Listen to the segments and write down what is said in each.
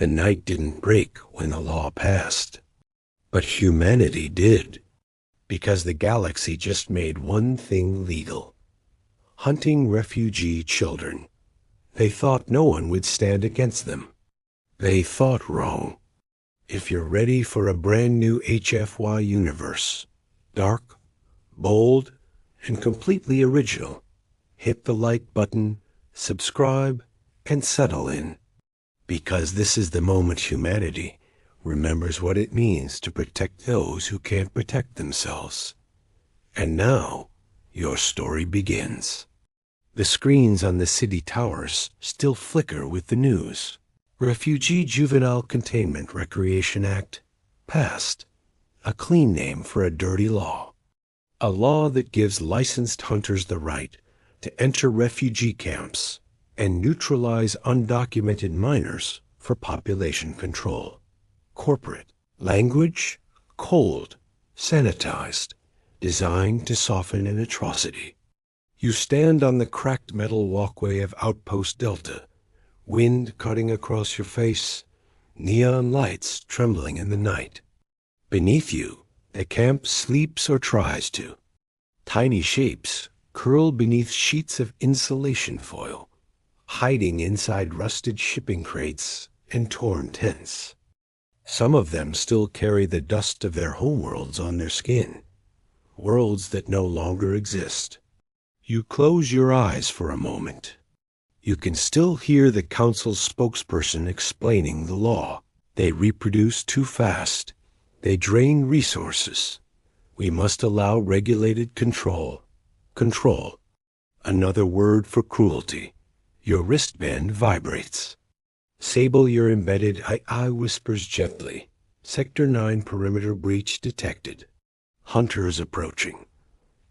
The night didn't break when the law passed, but humanity did, because the galaxy just made one thing legal: hunting refugee children. They thought no one would stand against them. They thought wrong. If you're ready for a brand new HFY universe, dark, bold, and completely original, hit the like button, subscribe, and settle in. Because this is the moment humanity remembers what it means to protect those who can't protect themselves. And now, your story begins. The screens on the city towers still flicker with the news. Refugee Juvenile Containment Recreation Act passed. A clean name for a dirty law. A law that gives licensed hunters the right to enter refugee camps and neutralize undocumented minors for population control. Corporate language, cold, sanitized, designed to soften an atrocity. You stand on the cracked metal walkway of Outpost Delta, wind cutting across your face, neon lights trembling in the night. Beneath you, the camp sleeps or tries to. Tiny shapes curl beneath sheets of insulation foil, hiding inside rusted shipping crates and torn tents. Some of them still carry the dust of their homeworlds on their skin, worlds that no longer exist. You close your eyes for a moment. You can still hear the council's spokesperson explaining the law. They reproduce too fast. They drain resources. We must allow regulated control. Control. Another word for cruelty. Your wristband vibrates. Sable, your embedded eye whispers gently. Sector 9 perimeter breach detected. Hunters approaching.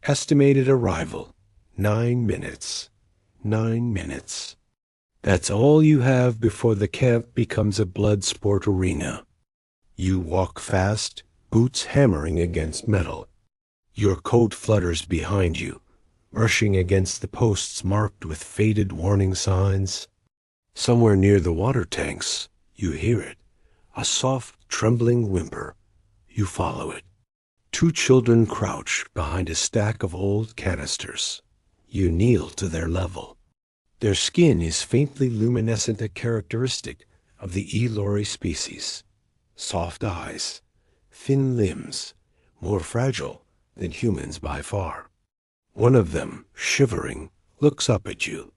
Estimated arrival, 9 minutes. 9 minutes. That's all you have before the camp becomes a blood sport arena. You walk fast, boots hammering against metal. Your coat flutters behind you, brushing against the posts marked with faded warning signs. Somewhere near the water tanks, you hear it, a soft, trembling whimper. You follow it. 2 children crouch behind a stack of old canisters. You kneel to their level. Their skin is faintly luminescent, a characteristic of the Elori species. Soft eyes, thin limbs, more fragile than humans by far. One of them, shivering, looks up at you.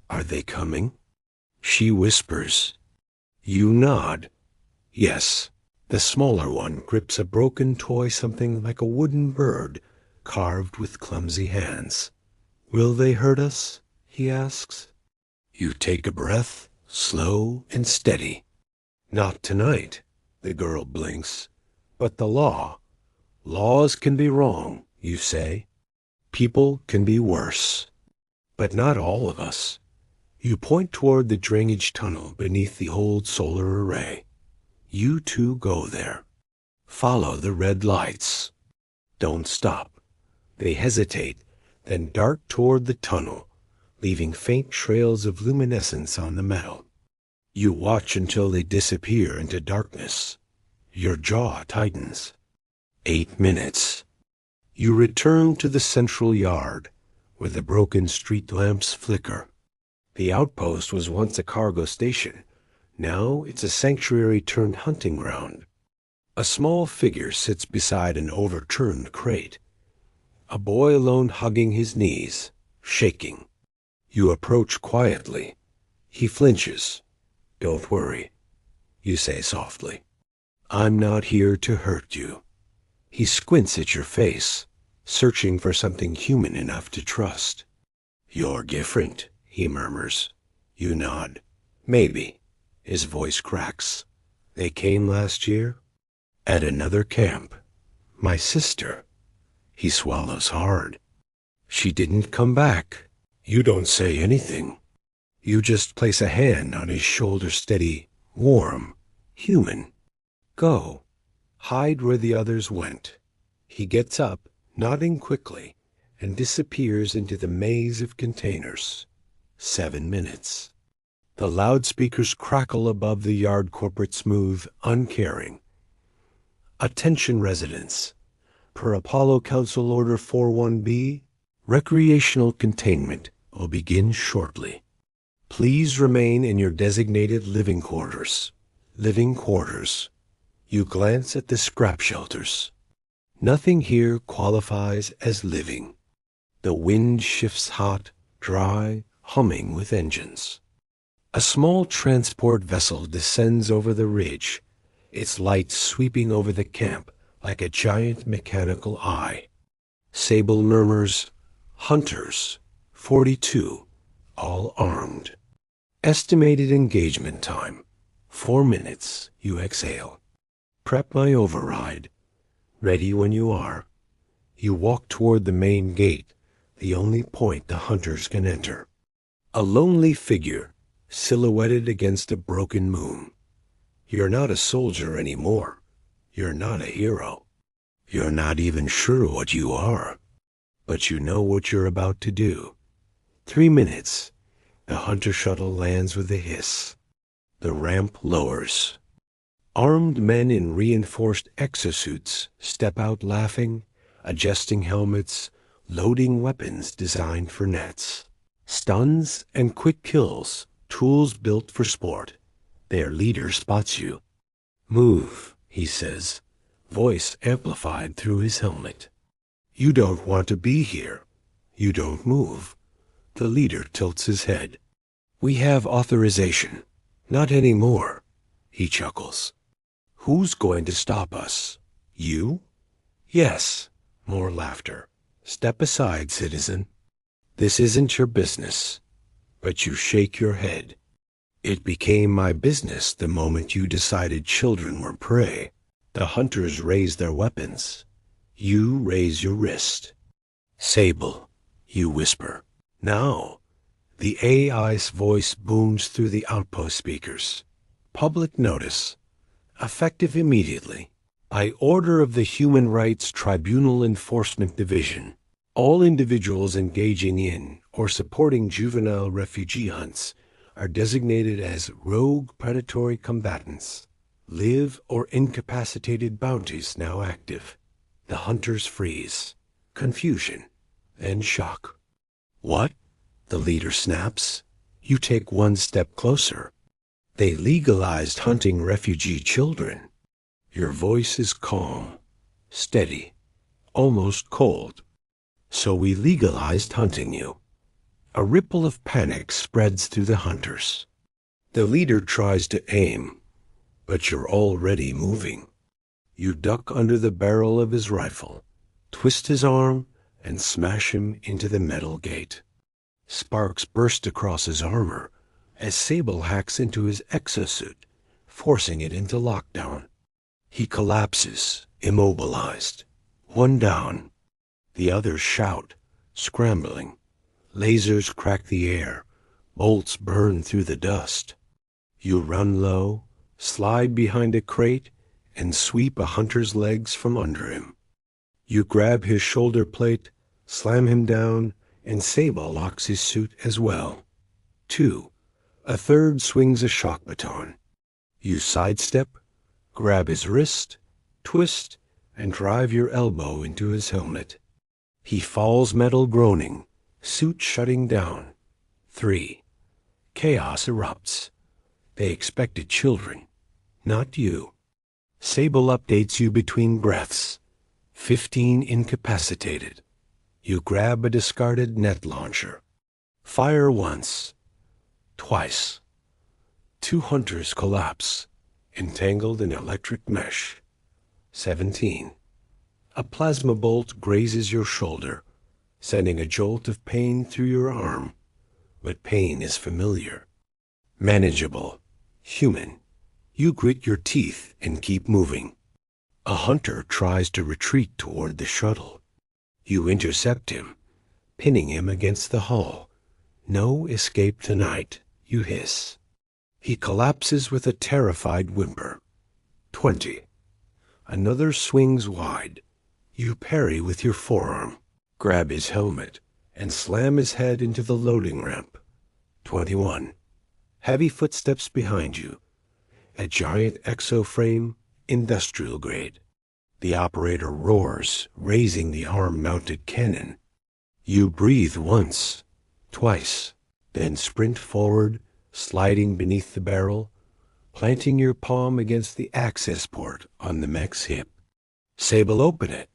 Are they coming? She whispers. You nod. Yes. The smaller one grips a broken toy, something like a wooden bird carved with clumsy hands. Will they hurt us? He asks. You take a breath, slow and steady. Not tonight, the girl blinks. But the law. Laws can be wrong, you say. People can be worse. But not all of us. You point toward the drainage tunnel beneath the old solar array. You two go there. Follow the red lights. Don't stop. They hesitate, then dart toward the tunnel, leaving faint trails of luminescence on the metal. You watch until they disappear into darkness. Your jaw tightens. 8 minutes. You return to the central yard, where the broken street lamps flicker. The outpost was once a cargo station. Now it's a sanctuary turned hunting ground. A small figure sits beside an overturned crate. A boy alone hugging his knees, shaking. You approach quietly. He flinches. Don't worry, you say softly. I'm not here to hurt you. He squints at your face, searching for something human enough to trust. You're different, he murmurs. You nod. Maybe. His voice cracks. They came last year? At another camp. My sister. He swallows hard. She didn't come back. You don't say anything. You just place a hand on his shoulder, steady, warm, human. Go. Hide where the others went. He gets up, nodding quickly, and disappears into the maze of containers. 7 minutes. The loudspeakers crackle above the yard, corporate smooth, uncaring. Attention residents. Per Apollo Council Order 41B, recreational containment will begin shortly. Please remain in your designated living quarters. Living quarters. You glance at the scrap shelters. Nothing here qualifies as living. The wind shifts hot, dry, humming with engines. A small transport vessel descends over the ridge, its lights sweeping over the camp like a giant mechanical eye. Sable murmurs, "Hunters, 42, all armed." Estimated engagement time, 4 minutes, you exhale. Prep my override. Ready when you are. You walk toward the main gate, the only point the hunters can enter. A lonely figure, silhouetted against a broken moon. You're not a soldier anymore. You're not a hero. You're not even sure what you are. But you know what you're about to do. 3 minutes. The hunter shuttle lands with a hiss. The ramp lowers. Armed men in reinforced exosuits step out laughing, adjusting helmets, loading weapons designed for nets. Stuns and quick kills, tools built for sport. Their leader spots you. "Move," he says, voice amplified through his helmet. "You don't want to be here. You don't move." The leader tilts his head. "We have authorization." "Not anymore," he chuckles. "Who's going to stop us? You?" "Yes." More laughter. "Step aside, citizen. This isn't your business." But you shake your head. "It became my business the moment you decided children were prey." The hunters raise their weapons. You raise your wrist. "Sable," you whisper. "Now." The AI's voice booms through the outpost speakers. "Public notice. Effective immediately. By order of the Human Rights Tribunal Enforcement Division, all individuals engaging in or supporting juvenile refugee hunts are designated as rogue predatory combatants. Live or incapacitated bounties now active." The hunters freeze. Confusion. Then shock. "What?" The leader snaps. You take one step closer. "They legalized hunting refugee children." Your voice is calm, steady, almost cold. "So we legalized hunting you." A ripple of panic spreads through the hunters. The leader tries to aim, but you're already moving. You duck under the barrel of his rifle, twist his arm, and smash him into the metal gate. Sparks burst across his armor as Sable hacks into his exosuit, forcing it into lockdown. He collapses, immobilized. One down. The others shout, scrambling. Lasers crack the air. Bolts burn through the dust. You run low, slide behind a crate, and sweep a hunter's legs from under him. You grab his shoulder plate, slam him down, and Sable locks his suit as well. 2. A third swings a shock baton. You sidestep, grab his wrist, twist, and drive your elbow into his helmet. He falls metal groaning, suit shutting down. 3. Chaos erupts. They expected children, not you. Sable updates you between breaths. 15 incapacitated. You grab a discarded net launcher. Fire once. Twice. 2 hunters collapse, entangled in electric mesh. 17. A plasma bolt grazes your shoulder, sending a jolt of pain through your arm. But pain is familiar. Manageable. Human. You grit your teeth and keep moving. A hunter tries to retreat toward the shuttle. You intercept him, pinning him against the hull. "No escape tonight," you hiss. He collapses with a terrified whimper. 20. Another swings wide. You parry with your forearm, grab his helmet, and slam his head into the loading ramp. 21. Heavy footsteps behind you. A giant exoframe, industrial grade. The operator roars, raising the arm-mounted cannon. You breathe once, twice, then sprint forward, sliding beneath the barrel, planting your palm against the access port on the mech's hip. Sable open it.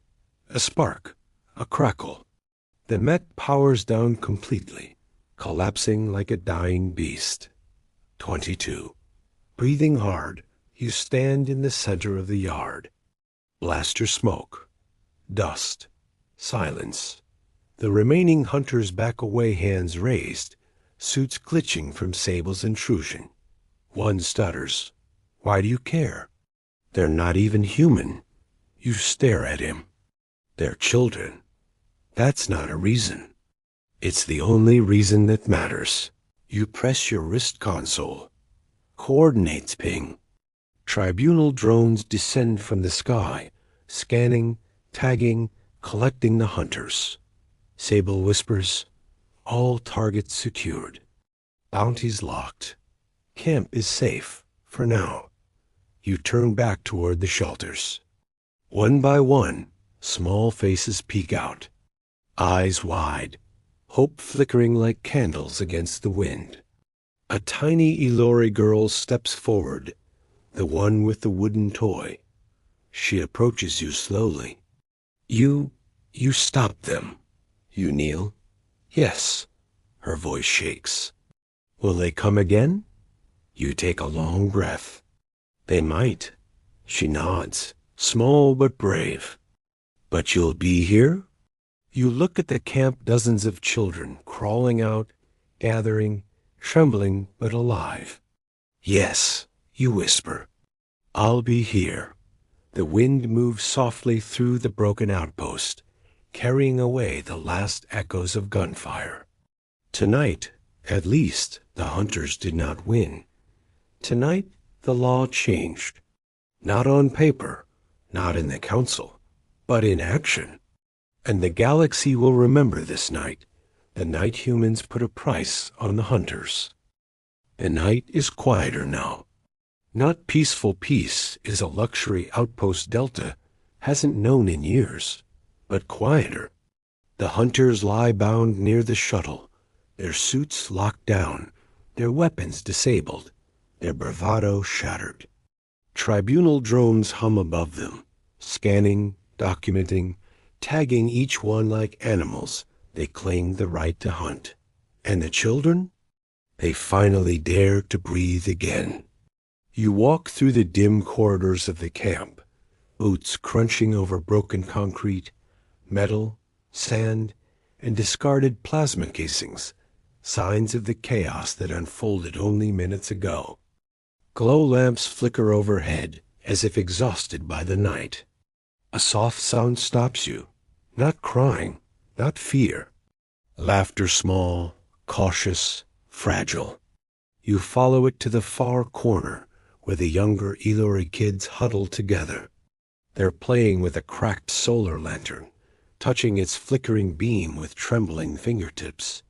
A spark, a crackle. The mech powers down completely, collapsing like a dying beast. 22. Breathing hard, you stand in the center of the yard. Blaster smoke, dust, silence. The remaining hunters back away, hands raised, suits glitching from Sable's intrusion. One stutters. Why do you care? They're not even human. You stare at him. They're children. That's not a reason. It's the only reason that matters. You press your wrist console. Coordinates ping. Tribunal drones descend from the sky, scanning, tagging, collecting the hunters. Sable whispers, all targets secured. Bounties locked. Camp is safe, for now. You turn back toward the shelters. One by one, small faces peek out. Eyes wide, hope flickering like candles against the wind. A tiny Ilori girl steps forward, the one with the wooden toy. She approaches you slowly. You stop them. You kneel. Yes. Her voice shakes. Will they come again? You take a long breath. They might. She nods, small but brave. But you'll be here? You look at the camp, dozens of children crawling out, gathering, trembling but alive. Yes, you whisper. I'll be here. The wind moves softly through the broken outpost, carrying away the last echoes of gunfire. Tonight, at least, the hunters did not win. Tonight, the law changed. Not on paper, not in the council, but in action. And the galaxy will remember this night, the night humans put a price on the hunters. The night is quieter now. Not peaceful peace is a luxury Outpost Delta hasn't known in years, but quieter. The hunters lie bound near the shuttle, their suits locked down, their weapons disabled, their bravado shattered. Tribunal drones hum above them, scanning, documenting, tagging each one like animals they claim the right to hunt. And the children? They finally dare to breathe again. You walk through the dim corridors of the camp, boots crunching over broken concrete, metal, sand, and discarded plasma casings, signs of the chaos that unfolded only minutes ago. Glow lamps flicker overhead as if exhausted by the night. A soft sound stops you, not crying, not fear. Laughter small, cautious, fragile. You follow it to the far corner where the younger Ilori kids huddle together. They're playing with a cracked solar lantern, touching its flickering beam with trembling fingertips.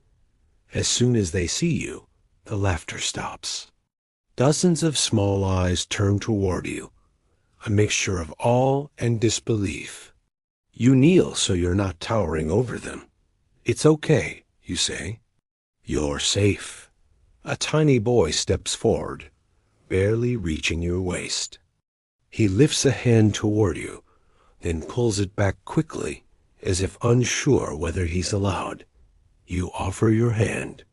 As soon as they see you, the laughter stops. Dozens of small eyes turn toward you, a mixture of awe and disbelief. You kneel so you're not towering over them. It's okay, you say. You're safe. A tiny boy steps forward, barely reaching your waist. He lifts a hand toward you, then pulls it back quickly, as if unsure whether he's allowed. You offer your hand.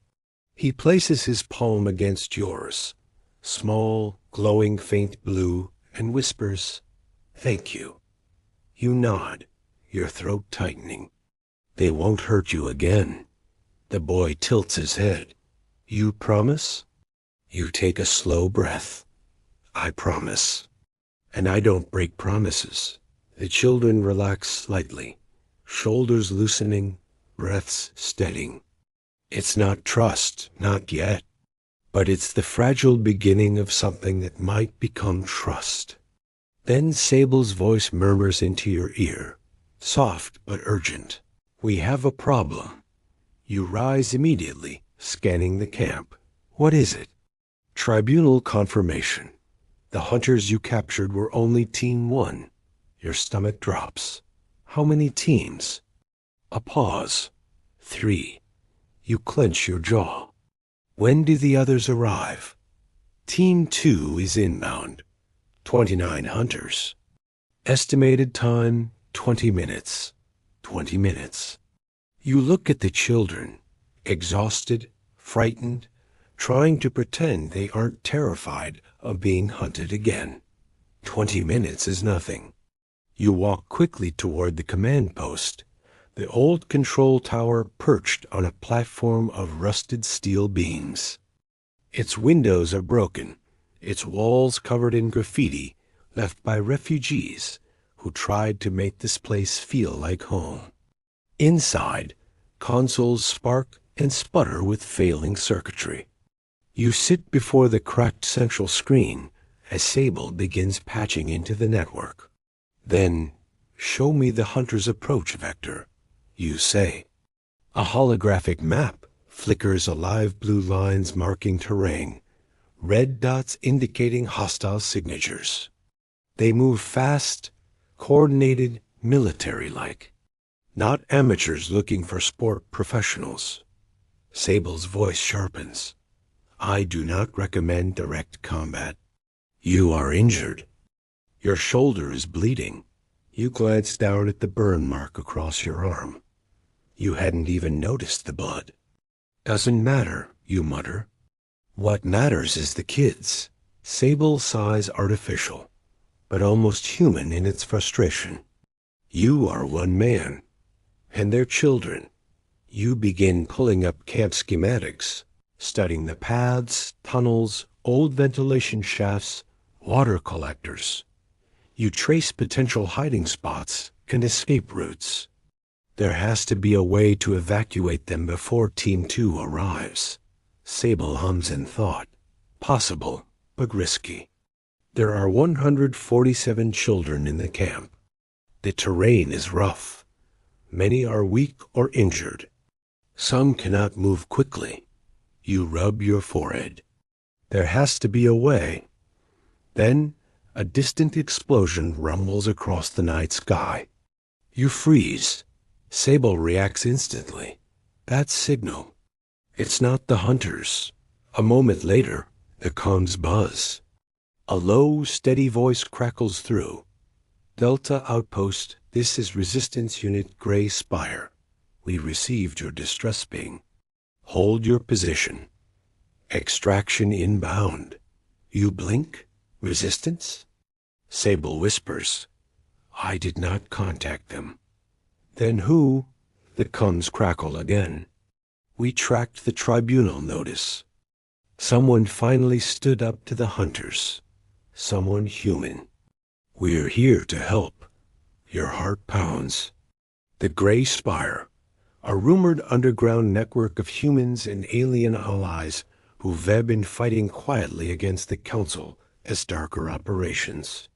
He places his palm against yours, small, glowing faint blue, and whispers, "Thank you." You nod, your throat tightening. They won't hurt you again. The boy tilts his head. You promise? You take a slow breath. I promise. And I don't break promises. The children relax slightly, shoulders loosening, breaths steadying. It's not trust, not yet, but it's the fragile beginning of something that might become trust. Then Sable's voice murmurs into your ear, soft but urgent. We have a problem. You rise immediately, scanning the camp. What is it? Tribunal confirmation. The hunters you captured were only Team 1. Your stomach drops. How many teams? A pause. 3. You clench your jaw. When do the others arrive? Team 2 is inbound. 29 hunters. Estimated time, 20 minutes. 20 minutes. You look at the children, exhausted, frightened, trying to pretend they aren't terrified of being hunted again. 20 minutes is nothing. You walk quickly toward the command post, the old control tower perched on a platform of rusted steel beams. Its windows are broken, its walls covered in graffiti left by refugees who tried to make this place feel like home. Inside, consoles spark and sputter with failing circuitry. You sit before the cracked central screen as Sable begins patching into the network. Then, show me the hunter's approach vector, you say. A holographic map flickers alive blue lines marking terrain, red dots indicating hostile signatures. They move fast, coordinated, military-like. Not amateurs looking for sport professionals. Sable's voice sharpens. I do not recommend direct combat. You are injured. Your shoulder is bleeding. You glance down at the burn mark across your arm. You hadn't even noticed the blood. Doesn't matter, you mutter. What matters is the kids. Sable sighs artificial, but almost human in its frustration. You are one man, and they're children. You begin pulling up camp schematics, studying the paths, tunnels, old ventilation shafts, water collectors. You trace potential hiding spots and escape routes. There has to be a way to evacuate them before Team 2 arrives. Sable hums in thought. Possible, but risky. There are 147 children in the camp. The terrain is rough. Many are weak or injured. Some cannot move quickly. You rub your forehead. There has to be a way. Then, a distant explosion rumbles across the night sky. You freeze. Sable reacts instantly. That signal. It's not the hunters. A moment later, the comms buzz. A low, steady voice crackles through. Delta Outpost, this is Resistance Unit Gray Spire. We received your distress ping. Hold your position. Extraction inbound. You blink? Resistance? Sable whispers. I did not contact them. Then who? The comms crackle again. We tracked the tribunal notice. Someone finally stood up to the hunters. Someone human. We're here to help. Your heart pounds. The Gray Spire, a rumored underground network of humans and alien allies who've been fighting quietly against the Council as darker operations.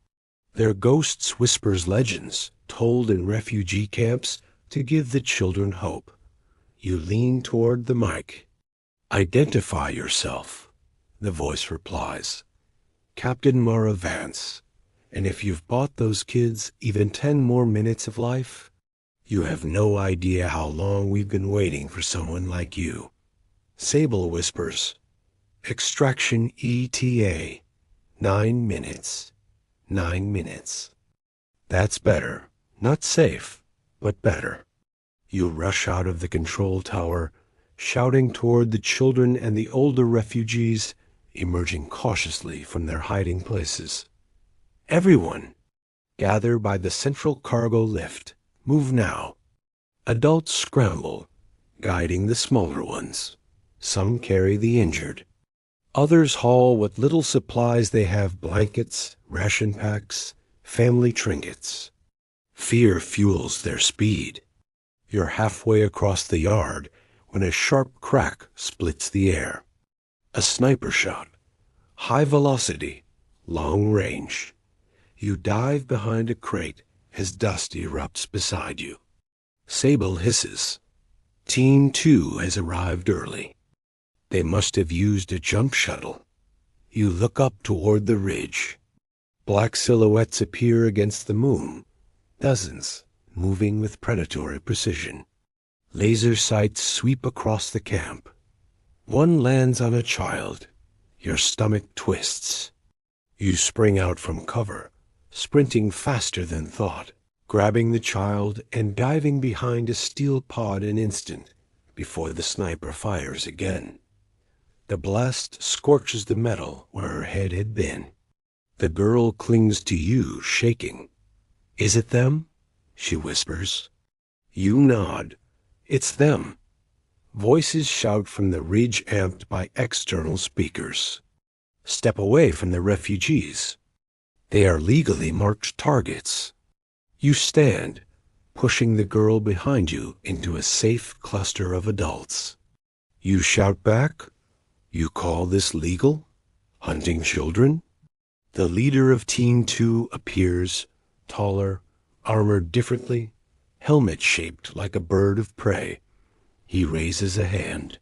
Their ghosts whispers legends told in refugee camps to give the children hope. You lean toward the mic. Identify yourself, the voice replies. Captain Mara Vance. And if you've bought those kids even 10 more minutes of life, you have no idea how long we've been waiting for someone like you. Sable whispers. Extraction ETA. 9 minutes. 9 minutes. That's better. Not safe, but better. You rush out of the control tower, shouting toward the children and the older refugees, emerging cautiously from their hiding places. Everyone, gather by the central cargo lift. Move now. Adults scramble, guiding the smaller ones. Some carry the injured. Others haul what little supplies they have: blankets, ration packs, family trinkets. Fear fuels their speed. You're halfway across the yard when a sharp crack splits the air. A sniper shot. High velocity, long range. You dive behind a crate as dust erupts beside you. Sable hisses. Team 2 has arrived early. They must have used a jump shuttle. You look up toward the ridge. Black silhouettes appear against the moon, dozens, moving with predatory precision. Laser sights sweep across the camp. One lands on a child. Your stomach twists. You spring out from cover, sprinting faster than thought, grabbing the child and diving behind a steel pod an instant before the sniper fires again. The blast scorches the metal where her head had been. The girl clings to you, shaking. "Is it them?" she whispers. You nod. It's them. Voices shout from the ridge amped by external speakers. Step away from the refugees. They are legally marked targets. You stand, pushing the girl behind you into a safe cluster of adults. You shout back, "You call this legal? Hunting children?" The leader of Team 2 appears, taller, armored differently, helmet shaped like a bird of prey. He raises a hand.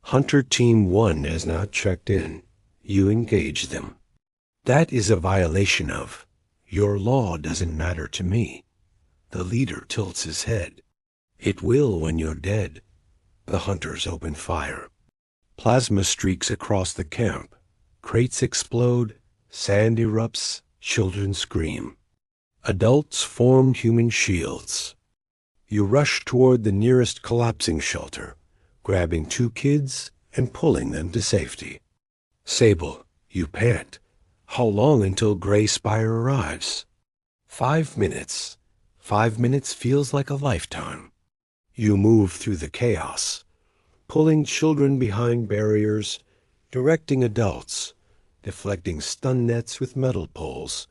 Hunter Team 1 has not checked in. You engage them. That is a violation of, "Your law doesn't matter to me." The leader tilts his head. "It will when you're dead." The hunters open fire. Plasma streaks across the camp. Crates explode, sand erupts, children scream. Adults form human shields. You rush toward the nearest collapsing shelter, grabbing 2 kids and pulling them to safety. Sable, you pant. How long until Gray Spire arrives? 5 minutes. 5 minutes feels like a lifetime. You move through the chaos, pulling children behind barriers, directing adults, deflecting stun nets with metal poles,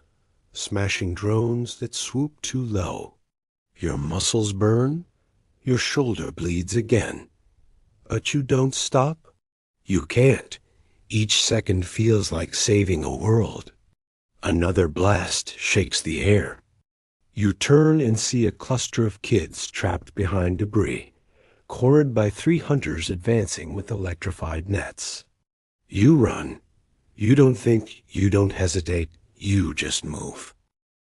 smashing drones that swoop too low. Your muscles burn, your shoulder bleeds again. But you don't stop. You can't. Each second feels like saving a world. Another blast shakes the air. You turn and see a cluster of kids trapped behind debris, cornered by 3 hunters advancing with electrified nets. You run. You don't think, you don't hesitate, you just move.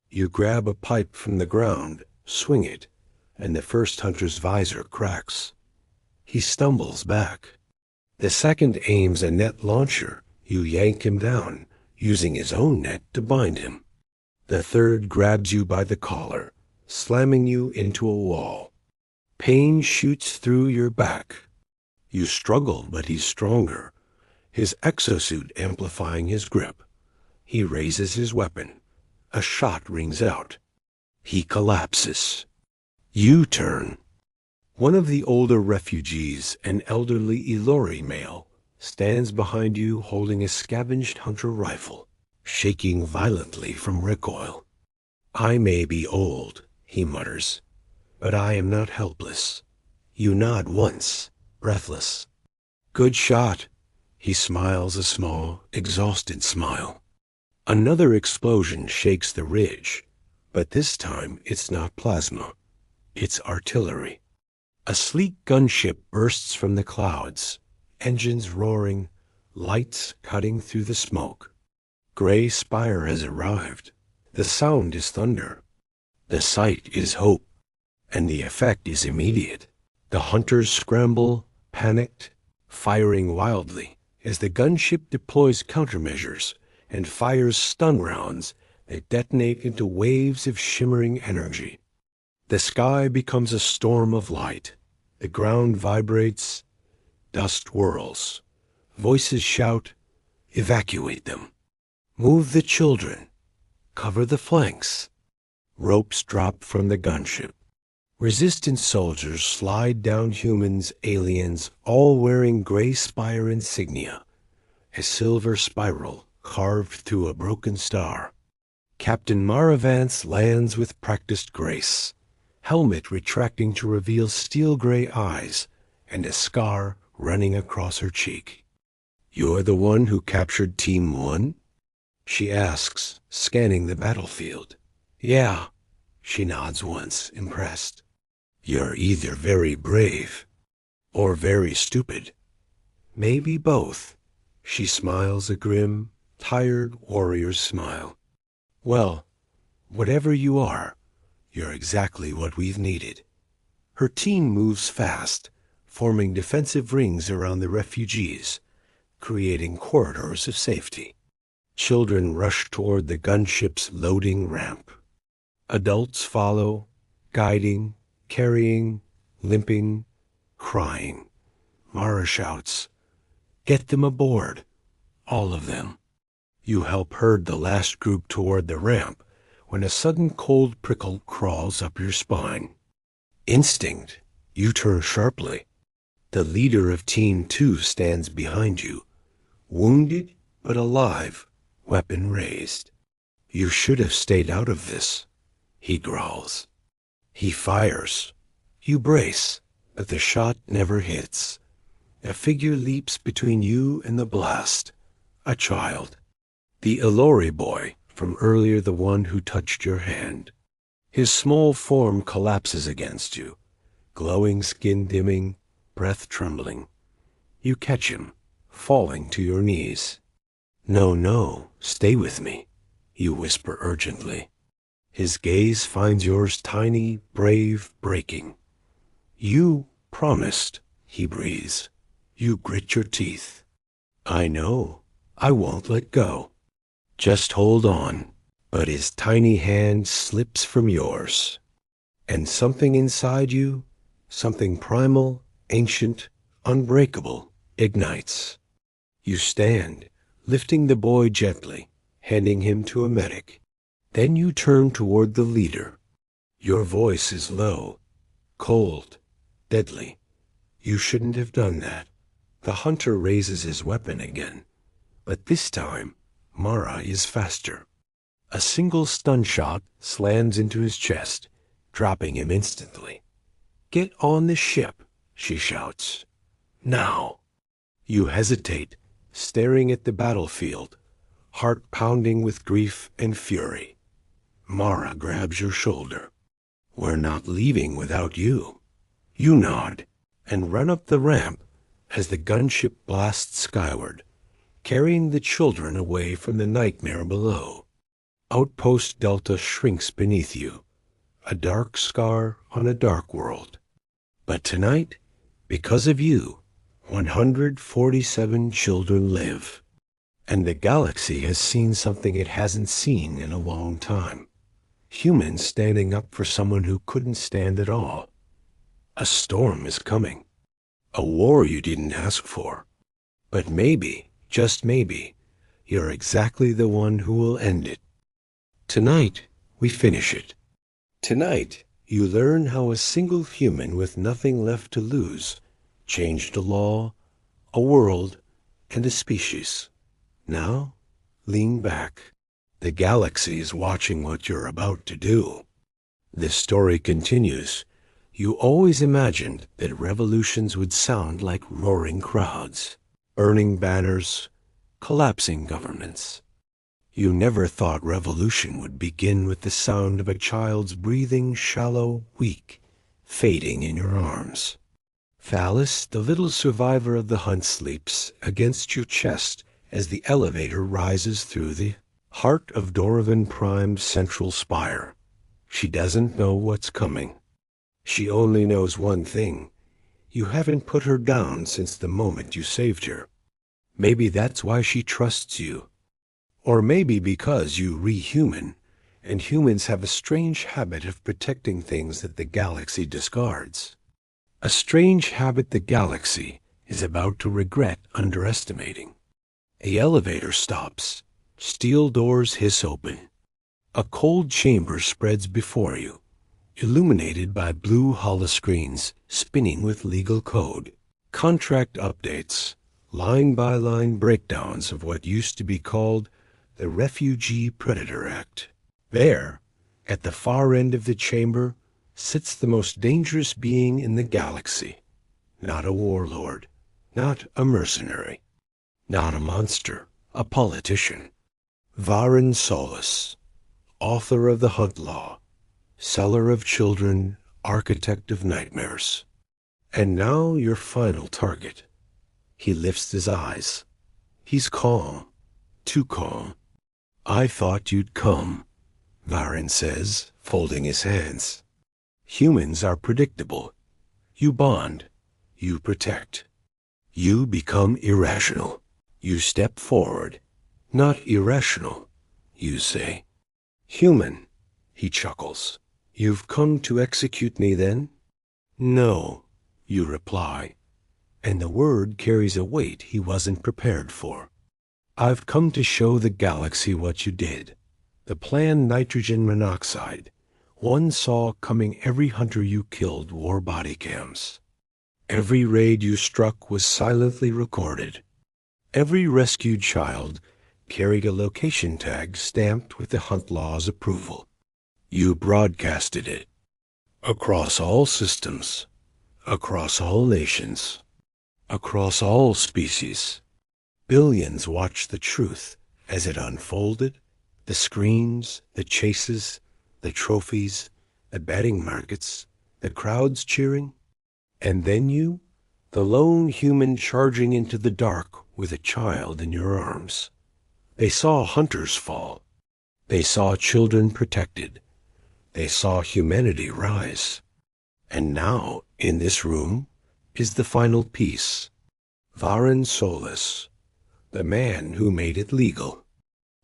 You grab a pipe from the ground, swing it, and the first hunter's visor cracks. He stumbles back. The second aims a net launcher. You yank him down, using his own net to bind him. The third grabs you by the collar, slamming you into a wall. Pain shoots through your back. You struggle, but he's stronger, his exosuit amplifying his grip. He raises his weapon. A shot rings out. He collapses. You turn. One of the older refugees, an elderly Ilori male, stands behind you holding a scavenged hunter rifle, shaking violently from recoil. "I may be old," he mutters, "but I am not helpless." You nod once, breathless. "Good shot." He smiles a small, exhausted smile. Another explosion shakes the ridge, but this time it's not plasma. It's artillery. A sleek gunship bursts from the clouds, engines roaring, lights cutting through the smoke. Gray Spire has arrived. The sound is thunder. The sight is hope. And the effect is immediate. The hunters scramble, panicked, firing wildly, as the gunship deploys countermeasures and fires stun rounds that detonate into waves of shimmering energy. The sky becomes a storm of light. The ground vibrates. Dust whirls. Voices shout, "Evacuate them. Move the children. Cover the flanks." Ropes drop from the gunship. Resistance soldiers slide down humans, aliens, all wearing Gray Spire insignia, a silver spiral carved through a broken star. Captain Maravance lands with practiced grace, helmet retracting to reveal steel-gray eyes and a scar running across her cheek. "You're the one who captured Team 1? She asks, scanning the battlefield. "Yeah." She nods once, impressed. "You're either very brave or very stupid. Maybe both." She smiles a grim, tired warrior's smile. Well, whatever you are, you're exactly what we've needed. Her team moves fast, forming defensive rings around the refugees, creating corridors of safety. Children rush toward the gunship's loading ramp. Adults follow, guiding, carrying, limping, crying. Mara shouts, "Get them aboard, all of them." You help herd the last group toward the ramp when a sudden cold prickle crawls up your spine. Instinct, you turn sharply. The leader of Team 2 stands behind you, wounded but alive, weapon raised. "You should have stayed out of this," he growls. He fires. You brace, but the shot never hits. A figure leaps between you and the blast. A child. The Ilori boy from earlier, the one who touched your hand. His small form collapses against you, glowing skin dimming, breath trembling. You catch him, falling to your knees. "No, no, stay with me," you whisper urgently. His gaze finds yours tiny, brave, breaking. "You promised," he breathes. You grit your teeth. "I know. I won't let go. Just hold on." But his tiny hand slips from yours. And something inside you, something primal, ancient, unbreakable, ignites. You stand, lifting the boy gently, handing him to a medic. Then you turn toward the leader. Your voice is low, cold, deadly. "You shouldn't have done that." The hunter raises his weapon again, but this time Mara is faster. A single stun shot slams into his chest, dropping him instantly. "Get on the ship," she shouts. "Now." You hesitate, staring at the battlefield, heart pounding with grief and fury. Mara grabs your shoulder. "We're not leaving without you." You nod and run up the ramp as the gunship blasts skyward, carrying the children away from the nightmare below. Outpost Delta shrinks beneath you, a dark scar on a dark world. But tonight, because of you, 147 children live. And the galaxy has seen something it hasn't seen in a long time. Humans standing up for someone who couldn't stand at all. A storm is coming. A war you didn't ask for. But maybe, just maybe, you're exactly the one who will end it. Tonight, we finish it. Tonight, you learn how a single human with nothing left to lose changed a law, a world, and a species. Now, lean back. The galaxy is watching what you're about to do. This story continues. You always imagined that revolutions would sound like roaring crowds, burning banners, collapsing governments. You never thought revolution would begin with the sound of a child's breathing shallow, weak, fading in your arms. Phallus, the little survivor of the hunt, sleeps against your chest as the elevator rises through the heart of Doravan Prime's central spire. She doesn't know what's coming. She only knows one thing. You haven't put her down since the moment you saved her. Maybe that's why she trusts you. Or maybe because you rehuman, and humans have a strange habit of protecting things that the galaxy discards. A strange habit the galaxy is about to regret underestimating. A elevator stops. Steel doors hiss open. A cold chamber spreads before you, illuminated by blue holoscreens spinning with legal code, contract updates, line-by-line breakdowns of what used to be called the Refugee Predator Act. There, at the far end of the chamber, sits the most dangerous being in the galaxy. Not a warlord, not a mercenary, not a monster, a politician. Varen Solus, author of the Hunt Law, seller of children, architect of nightmares. And now your final target. He lifts his eyes. He's calm, Too calm. I thought you'd come, Varen says, folding his hands. Humans are predictable. You bond. You protect. You become irrational. You step forward. Not irrational, you say. Human, he chuckles. You've come to execute me then? No, you reply, and the word carries a weight he wasn't prepared for. I've come to show the galaxy what you did. The planned nitrogen monoxide. One saw coming. Every hunter you killed wore body cams. Every raid you struck was silently recorded. Every rescued child carried a location tag stamped with the hunt law's approval. You broadcasted it. Across all systems. Across all nations. Across all species. Billions watched the truth as it unfolded. The screens, the chases, the trophies, the betting markets, the crowds cheering. And then you, the lone human charging into the dark with a child in your arms. They saw hunters fall. They saw children protected. They saw humanity rise. And now, in this room, is the final piece. Varen Solis, the man who made it legal.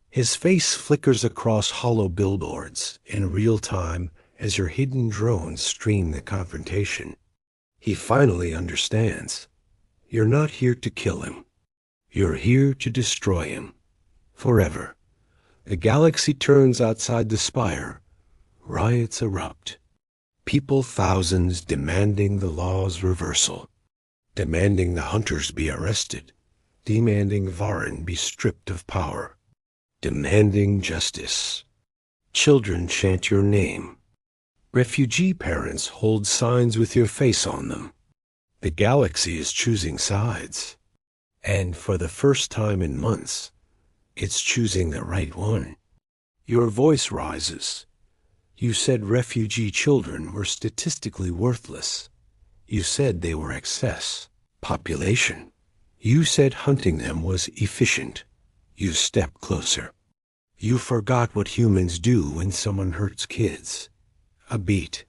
His face flickers across hollow billboards in real time as your hidden drones stream the confrontation. He finally understands. You're not here to kill him. You're here to destroy him. Forever. The galaxy turns outside the spire. Riots erupt. People thousands demanding the law's reversal. Demanding the hunters be arrested. Demanding Varen be stripped of power. Demanding justice. Children chant your name. Refugee parents hold signs with your face on them. The galaxy is choosing sides. And for the first time in months, it's choosing the right one. Your voice rises. You said refugee children were statistically worthless. You said they were excess. Population. You said hunting them was efficient. You stepped closer. You forgot what humans do when someone hurts kids. A beat.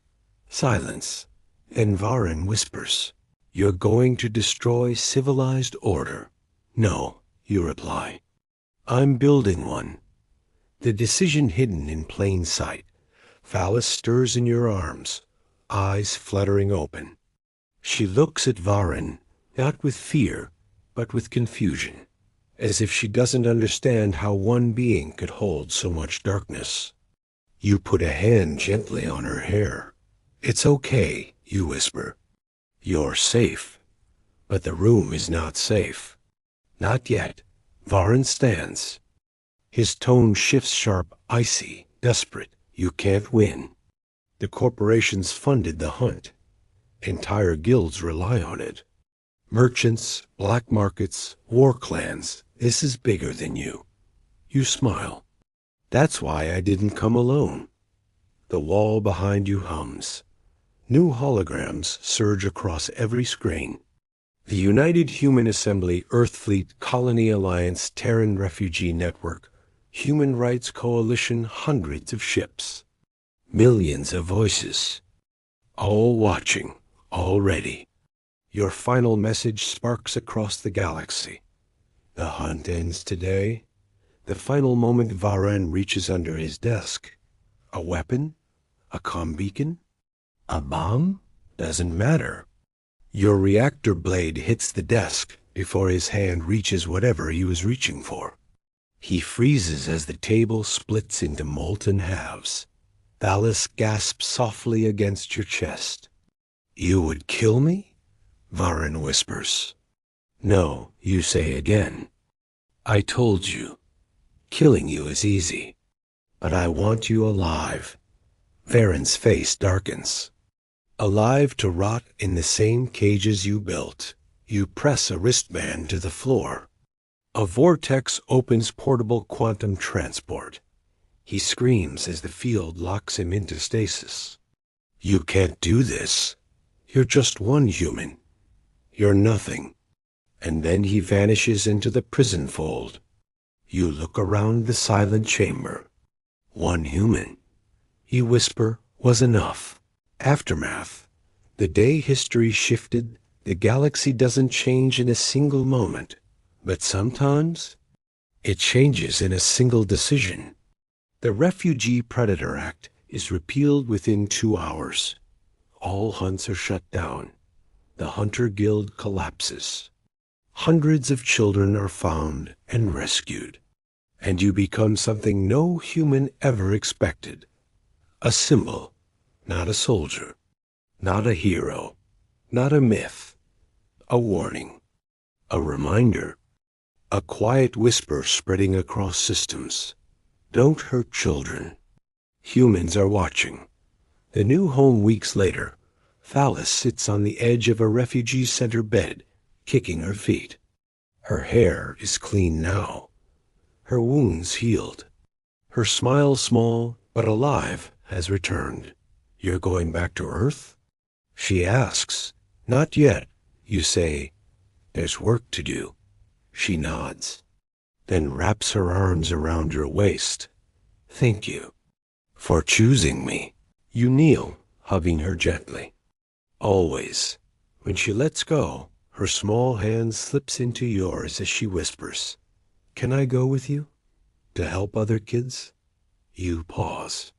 Silence. And Varen whispers, "You're going to destroy civilized order." "No," you reply. "I'm building one." The decision hidden in plain sight. Phallus stirs in your arms, eyes fluttering open. She looks at Varen, not with fear, but with confusion, as if she doesn't understand how one being could hold so much darkness. You put a hand gently on her hair. "It's okay," you whisper. "You're safe." But the room is not safe. Not yet. Varen stands. His tone shifts sharp, icy, desperate. You can't win. The corporations funded the hunt. Entire guilds rely on it. Merchants, black markets, war clans. This is bigger than you. You smile. "That's why I didn't come alone." The wall behind you hums. New holograms surge across every screen. The United Human Assembly, Earth Fleet, Colony Alliance, Terran Refugee Network, Human Rights Coalition, hundreds of ships. Millions of voices. All watching, all ready. Your final message sparks across the galaxy. The hunt ends today. The final moment Varen reaches under his desk. A weapon? A comm beacon? A bomb? Doesn't matter. Your reactor blade hits the desk before his hand reaches whatever he was reaching for. He freezes as the table splits into molten halves. Phallus gasps softly against your chest. "You would kill me?" Varen whispers. "No," you say again. "I told you. Killing you is easy. But I want you alive." Varen's face darkens. "Alive to rot in the same cages you built." You press a wristband to the floor. A vortex opens portable quantum transport. He screams as the field locks him into stasis. "You can't do this. You're just one human. You're nothing." And then he vanishes into the prison fold. You look around the silent chamber. One human, you whisper, was enough. Aftermath. The day history shifted, the galaxy doesn't change in a single moment, but sometimes it changes in a single decision. The Refugee Predator Act is repealed within 2 hours. All hunts are shut down. The Hunter Guild collapses. Hundreds of children are found and rescued. And you become something no human ever expected. A symbol, not a soldier, not a hero, not a myth. A warning, a reminder, a quiet whisper spreading across systems. Don't hurt children. Humans are watching. The new home weeks later, Thalis sits on the edge of a refugee center bed, kicking her feet. Her hair is clean now. Her wounds healed. Her smile, small but alive, has returned. You're going back to Earth? She asks. Not yet. You say, there's work to do. She nods, then wraps her arms around your waist. Thank you for choosing me. You kneel, hugging her gently. Always. When she lets go, her small hand slips into yours as she whispers, can I go with you? To help other kids? You pause,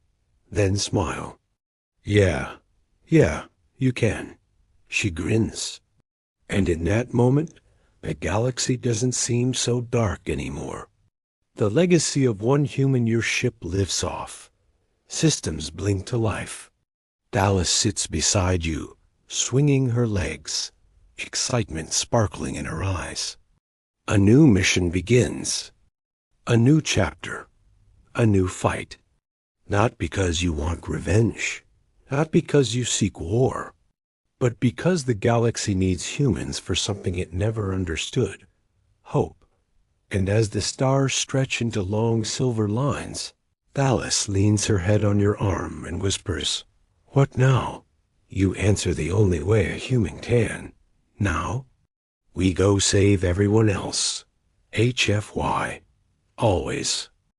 then smile. Yeah, you can. She grins. And in that moment, the galaxy doesn't seem so dark anymore. The legacy of one human your ship lifts off. Systems blink to life. Dallas sits beside you, swinging her legs, excitement sparkling in her eyes. A new mission begins. A new chapter. A new fight. Not because you want revenge. Not because you seek war. But because the galaxy needs humans for something it never understood. Hope. And as the stars stretch into long silver lines, Dallas leans her head on your arm and whispers, what now? You answer the only way a human can. Now, we go save everyone else. HFY. Always.